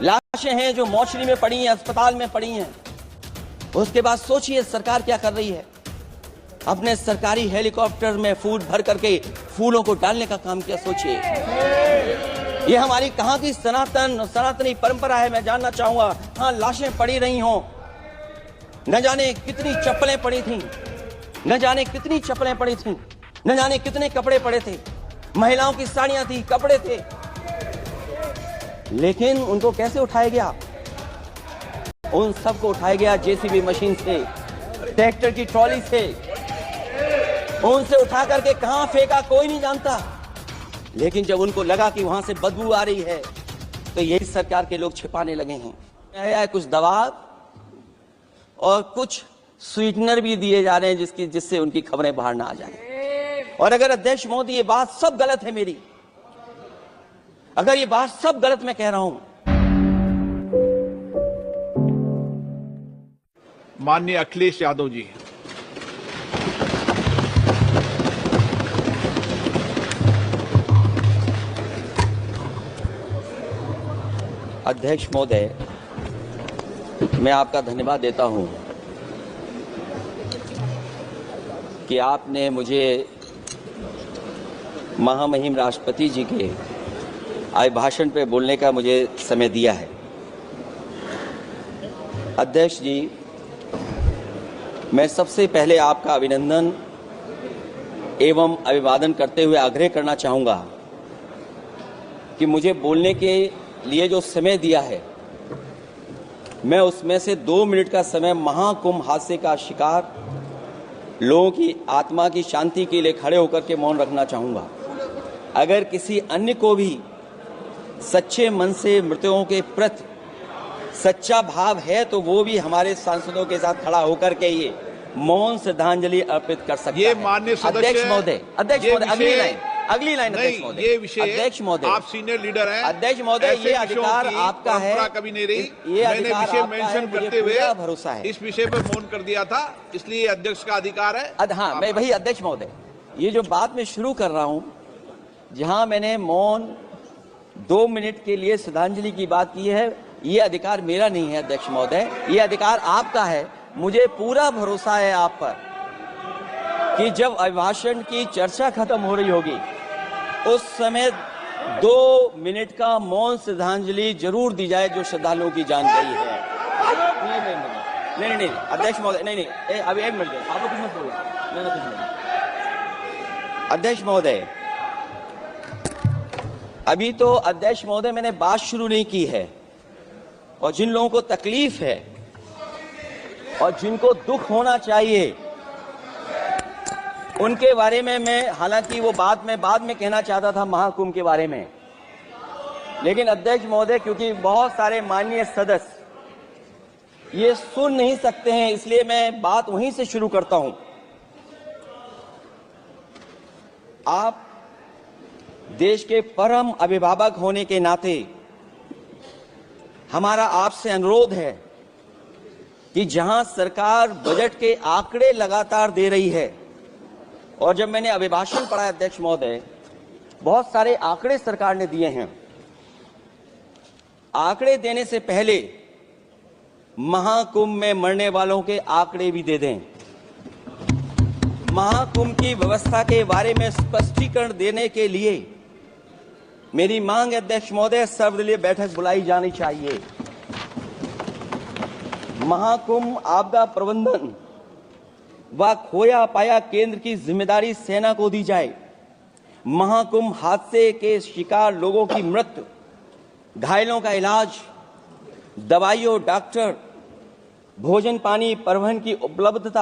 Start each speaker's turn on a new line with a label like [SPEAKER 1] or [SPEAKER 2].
[SPEAKER 1] लाशें हैं जो मोर्चरी में पड़ी हैं, अस्पताल में पड़ी हैं। उसके बाद सोचिए सरकार क्या कर रही है। अपने सरकारी हेलीकॉप्टर में फूल भर करके फूलों को डालने का काम किया। सोचिए ये हमारी कहां की सनातनी परंपरा है, मैं जानना चाहूंगा। हाँ, लाशें पड़ी रही हों, न जाने कितनी चप्पलें पड़ी थीं, न जाने कितनी चप्पलें पड़ी थीं, न जाने कितने कपड़े पड़े थे, महिलाओं की साड़ियां थी, कपड़े थे, लेकिन उनको कैसे उठाया गया? उन सबको उठाया गया जेसीबी मशीन से, ट्रैक्टर की ट्रॉली से। उनसे उठा करके कहां फेंका कोई नहीं जानता, लेकिन जब उनको लगा कि वहां से बदबू आ रही है तो यही सरकार के लोग छिपाने लगे हैं। कुछ दवा और कुछ स्वीटनर भी दिए जा रहे हैं जिससे उनकी खबरें बाहर ना आ जाए। और अगर अध्यक्ष महोदय ये बात सब गलत है मेरी, अगर ये बात सब गलत मैं कह रहा हूं।
[SPEAKER 2] माननीय अखिलेश यादव जी,
[SPEAKER 1] अध्यक्ष महोदय, मैं आपका धन्यवाद देता हूं कि आपने मुझे महामहिम राष्ट्रपति जी के अभिभाषण पे बोलने का मुझे समय दिया है। अध्यक्ष जी, मैं सबसे पहले आपका अभिनंदन एवं अभिवादन करते हुए आग्रह करना चाहूंगा कि मुझे बोलने के लिए जो समय दिया है, मैं उसमें से 2 मिनट का समय महाकुंभ हादसे का शिकार लोगों की आत्मा की शांति के लिए खड़े होकर के मौन रखना चाहूंगा। अगर किसी अन्य को भी सच्चे मन से मृतकों के प्रति सच्चा भाव है तो वो भी हमारे सांसदों के साथ खड़ा होकर के ये मौन श्रद्धांजलि अर्पित कर सकता है।
[SPEAKER 2] ये माननीय सदस्य
[SPEAKER 1] अध्यक्ष महोदय, अगली लाइन
[SPEAKER 2] अध्यक्ष महोदय, ये विषय
[SPEAKER 1] अध्यक्ष महोदय,
[SPEAKER 2] आप सीनियर लीडर हैं।
[SPEAKER 1] अध्यक्ष महोदय, ये अधिकार आपका है,
[SPEAKER 2] कभी नहीं रही।
[SPEAKER 1] ये
[SPEAKER 2] मैंने विषय मेंशन करते हुए
[SPEAKER 1] भरोसा है,
[SPEAKER 2] इस विषय पर मौन कर दिया था, इसलिए अध्यक्ष का अधिकार है।
[SPEAKER 1] हाँ, मैं वही अध्यक्ष महोदय, ये जो बात मैं शुरू कर रहा हूं, जहां मैंने मौन 2 मिनट के लिए श्रद्धांजलि की बात की है, ये अधिकार मेरा नहीं है अध्यक्ष महोदय, ये अधिकार आपका है। मुझे पूरा भरोसा है आप पर कि जब अभिभाषण की चर्चा खत्म हो रही होगी उस समय 2 मिनट का मौन श्रद्धांजलि जरूर दी जाए जो श्रद्धालुओं की जान गई है। नहीं अध्यक्ष महोदय, नहीं अभी 1 मिनट आपको कुछ मत बोलो। अध्यक्ष महोदय, अभी तो अध्यक्ष महोदय मैंने बात शुरू नहीं की है, और जिन लोगों को तकलीफ है और जिनको दुख होना चाहिए उनके बारे में मैं, हालांकि वो बात मैं बाद में कहना चाहता था महाकुंभ के बारे में, लेकिन अध्यक्ष महोदय क्योंकि बहुत सारे माननीय सदस्य ये सुन नहीं सकते हैं, इसलिए मैं बात वहीं से शुरू करता हूं। आप देश के परम अभिभावक होने के नाते हमारा आपसे अनुरोध है कि जहां सरकार बजट के आंकड़े लगातार दे रही है, और जब मैंने अभिभाषण पढ़ा अध्यक्ष महोदय, बहुत सारे आंकड़े सरकार ने दिए हैं। आंकड़े देने से पहले महाकुंभ में मरने वालों के आंकड़े भी दे दें। महाकुंभ की व्यवस्था के बारे में स्पष्टीकरण देने के लिए मेरी मांग अध्यक्ष महोदय, सर्वदलीय बैठक बुलाई जानी चाहिए। महाकुंभ आपदा प्रबंधन व खोया पाया केंद्र की जिम्मेदारी सेना को दी जाए। महाकुंभ हादसे के शिकार लोगों की मृत्यु, घायलों का इलाज, दवाइयों, डॉक्टर, भोजन पानी, परिवहन की उपलब्धता